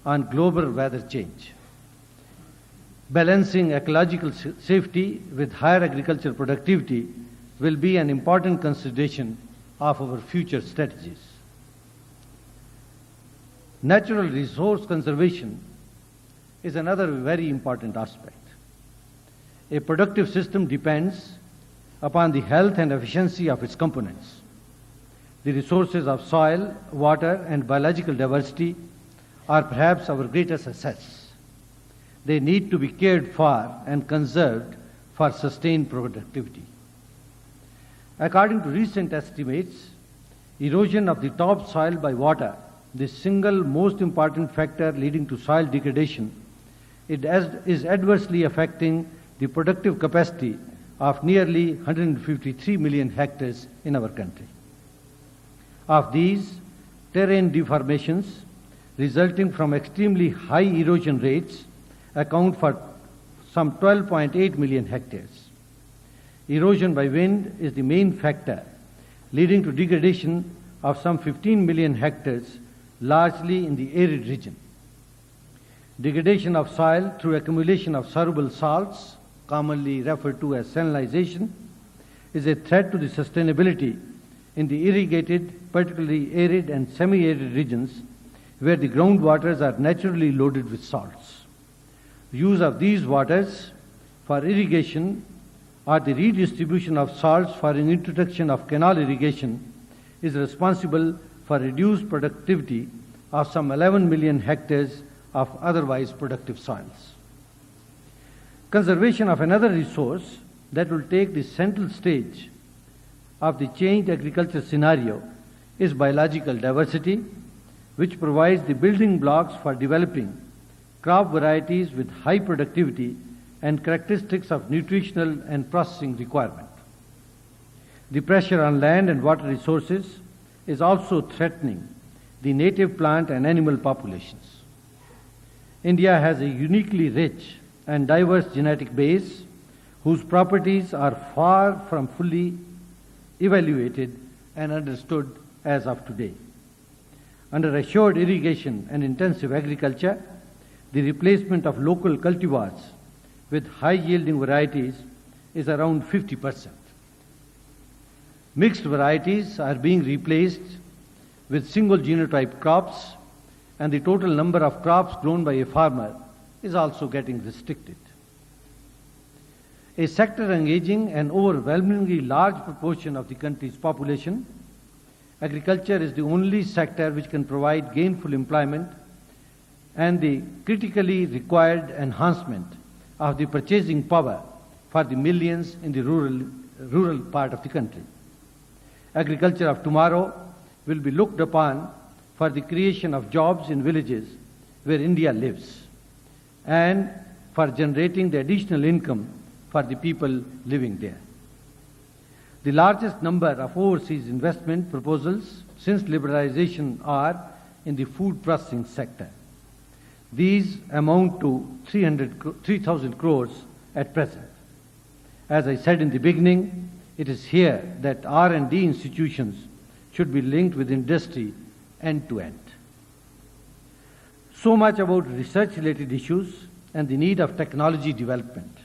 on global weather change. Balancing ecological safety with higher agricultural productivity will be an important consideration of our future strategies. Natural resource conservation is another very important aspect. A productive system depends upon the health and efficiency of its components. The resources of soil, water, and biological diversity are perhaps our greatest assets. They need to be cared for and conserved for sustained productivity. According to recent estimates, erosion of the topsoil by water, the single most important factor leading to soil degradation, is adversely affecting the productive capacity of nearly 153 million hectares in our country. Of these, terrain deformations resulting from extremely high erosion rates account for some 12.8 million hectares. Erosion by wind is the main factor, leading to degradation of some 15 million hectares, largely in the arid region. Degradation of soil through accumulation of soluble salts, commonly referred to as salinization, is a threat to the sustainability in the irrigated, particularly arid and semi-arid regions where the groundwaters are naturally loaded with salts. Use of these waters for irrigation or the redistribution of salts for an introduction of canal irrigation is responsible for reduced productivity of some 11 million hectares of otherwise productive soils. Conservation of another resource that will take the central stage of the changed agriculture scenario is biological diversity, which provides the building blocks for developing crop varieties with high productivity and characteristics of nutritional and processing requirement. The pressure on land and water resources is also threatening the native plant and animal populations. India has a uniquely rich and diverse genetic base whose properties are far from fully evaluated and understood as of today. Under assured irrigation and intensive agriculture, the replacement of local cultivars with high-yielding varieties is around 50%. Mixed varieties are being replaced with single genotype crops, and the total number of crops grown by a farmer is also getting restricted. A sector engaging an overwhelmingly large proportion of the country's population, agriculture is the only sector which can provide gainful employment and the critically required enhancement of the purchasing power for the millions in the rural part of the country. Agriculture of tomorrow will be looked upon for the creation of jobs in villages where India lives and for generating the additional income for the people living there. The largest number of overseas investment proposals since liberalization are in the food processing sector. These amount to 3,000 crores at present. As I said in the beginning, it is here that R&D institutions should be linked with industry end to end. So much about research-related issues and the need of technology development.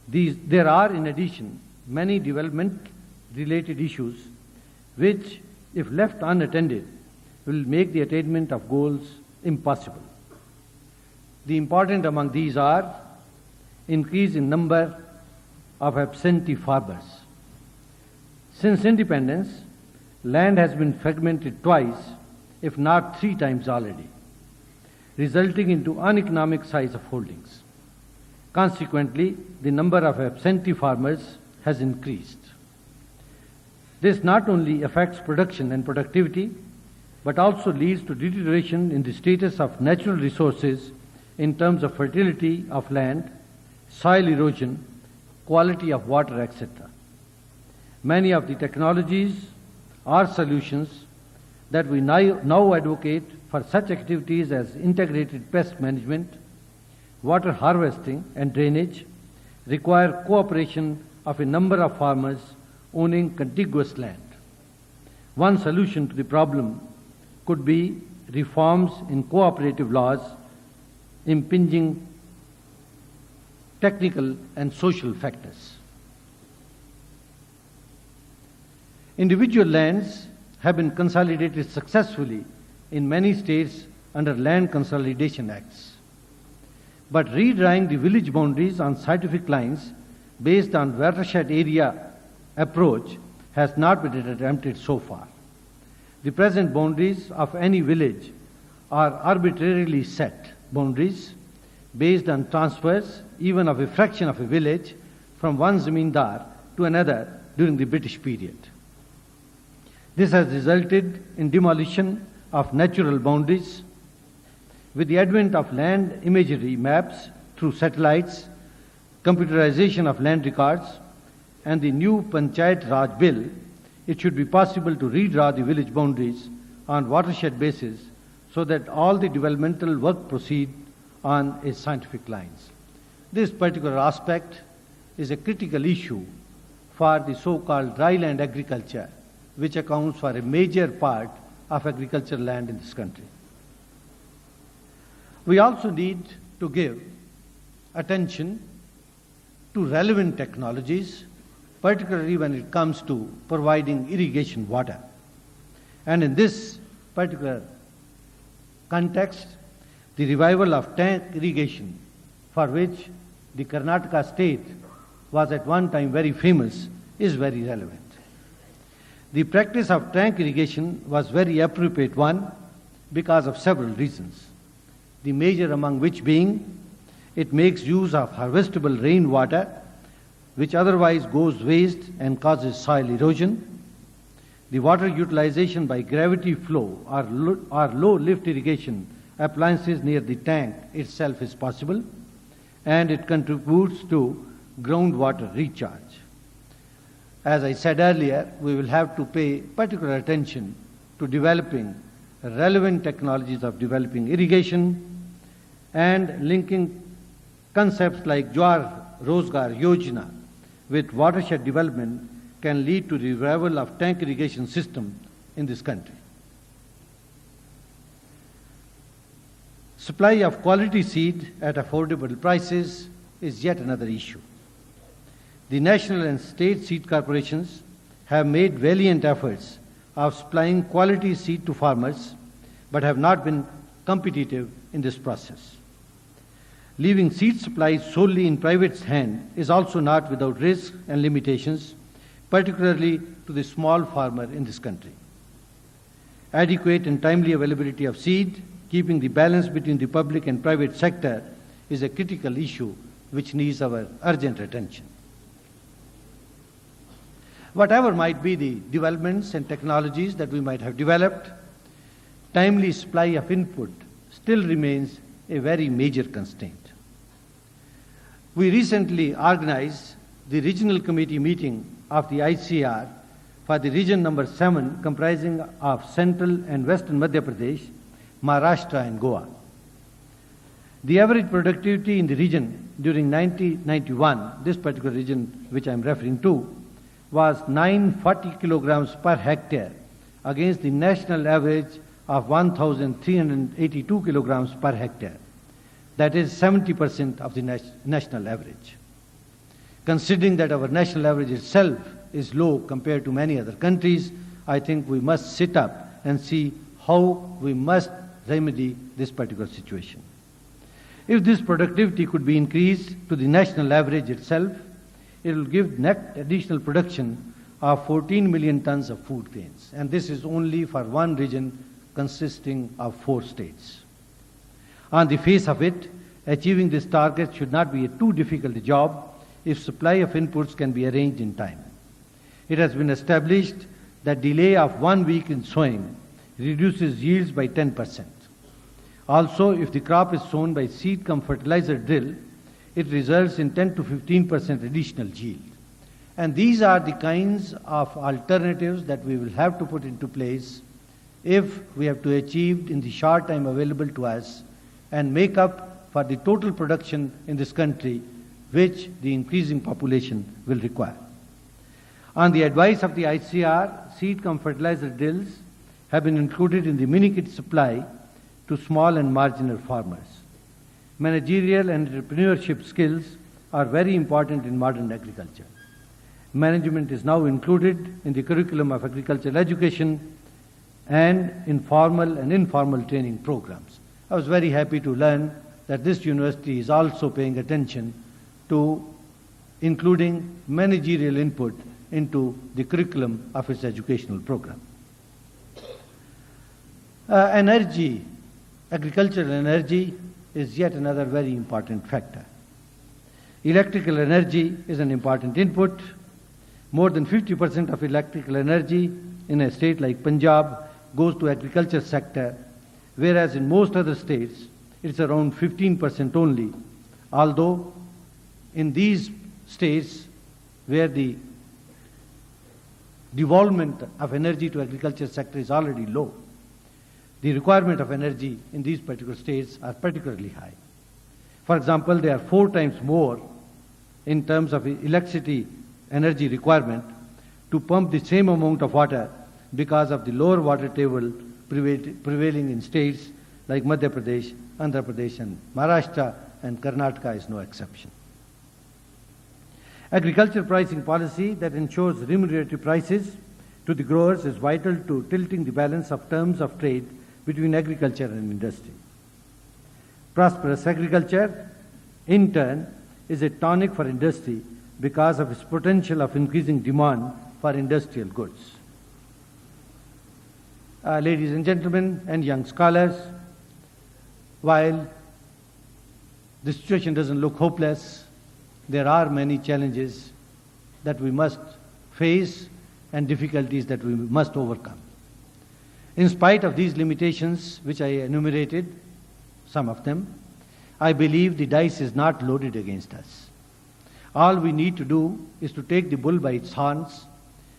There are, in addition, many development-related issues which, if left unattended, will make the attainment of goals impossible. The important among these are increase in number of absentee farmers. Since independence, land has been fragmented twice, if not 3 times already, resulting into uneconomic size of holdings. Consequently, the number of absentee farmers has increased. This not only affects production and productivity, but also leads to deterioration in the status of natural resources in terms of fertility of land, soil erosion, quality of water, etc. Many of the technologies or solutions that we now advocate for such activities as integrated pest management, water harvesting and drainage require cooperation of a number of farmers owning contiguous land. One solution to the problem could be reforms in cooperative laws, impinging technical and social factors. Individual lands have been consolidated successfully in many states under Land Consolidation Acts. But redrawing the village boundaries on scientific lines based on watershed area approach has not been attempted so far. The present boundaries of any village are arbitrarily set boundaries based on transfers, even of a fraction of a village, from one zamindar to another during the British period. This has resulted in demolition of natural boundaries. With the advent of land imagery maps through satellites, computerization of land records, and the new Panchayat Raj Bill, it should be possible to redraw the village boundaries on watershed basis so that all the developmental work proceed on a scientific lines. This particular aspect is a critical issue for the so-called dry land agriculture, which accounts for a major part of agricultural land in this country. We also need to give attention to relevant technologies, particularly when it comes to providing irrigation water. And in this particular context, the revival of tank irrigation, for which the Karnataka state was at one time very famous, is very relevant. The practice of tank irrigation was very appropriate one because of several reasons. The major among which being, it makes use of harvestable rainwater, which otherwise goes waste and causes soil erosion. The water utilization by gravity flow or low lift irrigation appliances near the tank itself is possible, and it contributes to groundwater recharge. As I said earlier, we will have to pay particular attention to developing relevant technologies of developing irrigation and linking concepts like Jawar Rozgar Yojana with watershed development can lead to revival of tank irrigation system in this country. Supply of quality seed at affordable prices is yet another issue. The national and state seed corporations have made valiant efforts of supplying quality seed to farmers, but have not been competitive in this process. Leaving seed supplies solely in private hands is also not without risks and limitations, particularly to the small farmer in this country. Adequate and timely availability of seed, keeping the balance between the public and private sector, is a critical issue which needs our urgent attention. Whatever might be the developments and technologies that we might have developed, timely supply of input still remains a very major constraint. We recently organized the regional committee meeting of the ICR for the region number 7, comprising of central and western Madhya Pradesh, Maharashtra and Goa. The average productivity in the region during 1991, this particular region which I am referring to, was 940 kilograms per hectare against the national average of 1,382 kilograms per hectare. That is 70% of the national average. Considering that our national average itself is low compared to many other countries, I think we must sit up and see how we must remedy this particular situation. If this productivity could be increased to the national average itself, it will give net additional production of 14 million tons of food grains. And this is only for one region consisting of 4 states. On the face of it, achieving this target should not be a too difficult a job if supply of inputs can be arranged in time. It has been established that delay of 1 week in sowing reduces yields by 10%. Also, if the crop is sown by seed cum fertilizer drill, it results in 10 to 15% additional yield. And these are the kinds of alternatives that we will have to put into place if we have to achieve in the short time available to us and make up for the total production in this country which the increasing population will require. On the advice of the ICR, seed cum fertilizer drills have been included in the mini-kit supply to small and marginal farmers. Managerial and entrepreneurship skills are very important in modern agriculture. Management is now included in the curriculum of agricultural education and in formal and informal training programs. I was very happy to learn that this university is also paying attention to including managerial input into the curriculum of its educational program. Energy, agricultural energy is yet another very important factor. Electrical energy is an important input. More than 50% of electrical energy in a state like Punjab goes to agriculture sector, whereas in most other states it's around 15% only, although in these states where the devolvement of energy to agriculture sector is already low, the requirement of energy in these particular states are particularly high. For example, they are 4 times more in terms of electricity energy requirement to pump the same amount of water because of the lower water table prevailing in states like Madhya Pradesh, Andhra Pradesh and Maharashtra, and Karnataka is no exception. Agriculture pricing policy that ensures remunerative prices to the growers is vital to tilting the balance of terms of trade between agriculture and industry. Prosperous agriculture, in turn, is a tonic for industry because of its potential of increasing demand for industrial goods. Ladies and gentlemen and young scholars, while the situation doesn't look hopeless, there are many challenges that we must face and difficulties that we must overcome. In spite of these limitations, which I enumerated, some of them, I believe the dice is not loaded against us. All we need to do is to take the bull by its horns,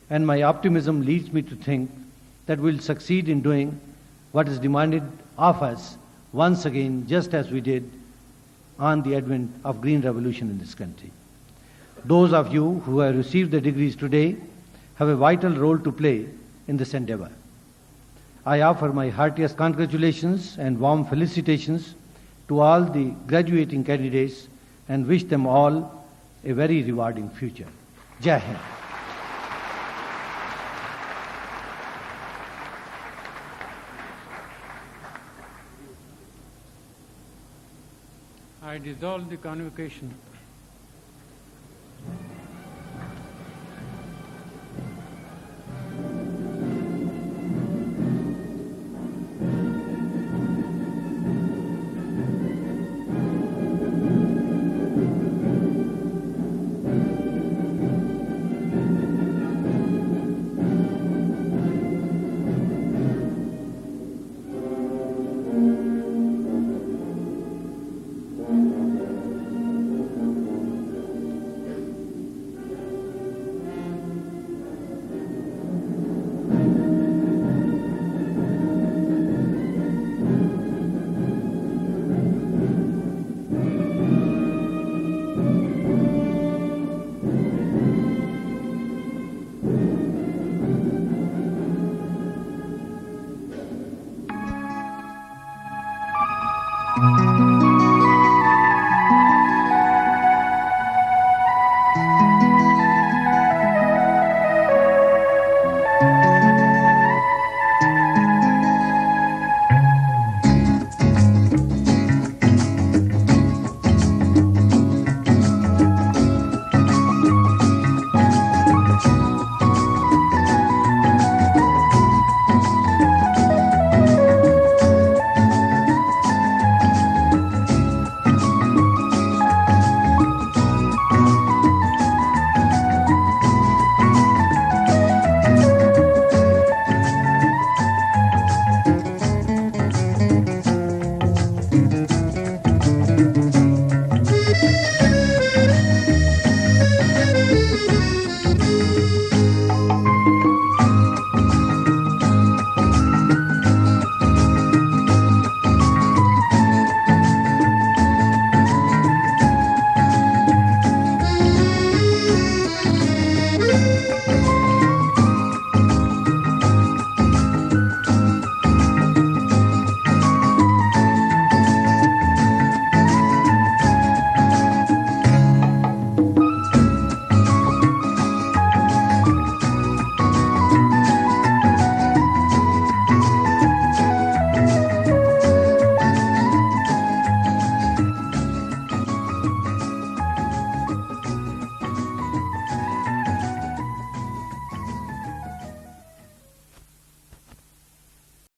and my optimism leads me to think that we'll succeed in doing what is demanded of us once again, just as we did on the advent of Green Revolution in this country. Those of you who have received the degrees today have a vital role to play in this endeavor. I offer my heartiest congratulations and warm felicitations to all the graduating candidates and wish them all a very rewarding future. Jai Hind. I dissolve the convocation. Thank you.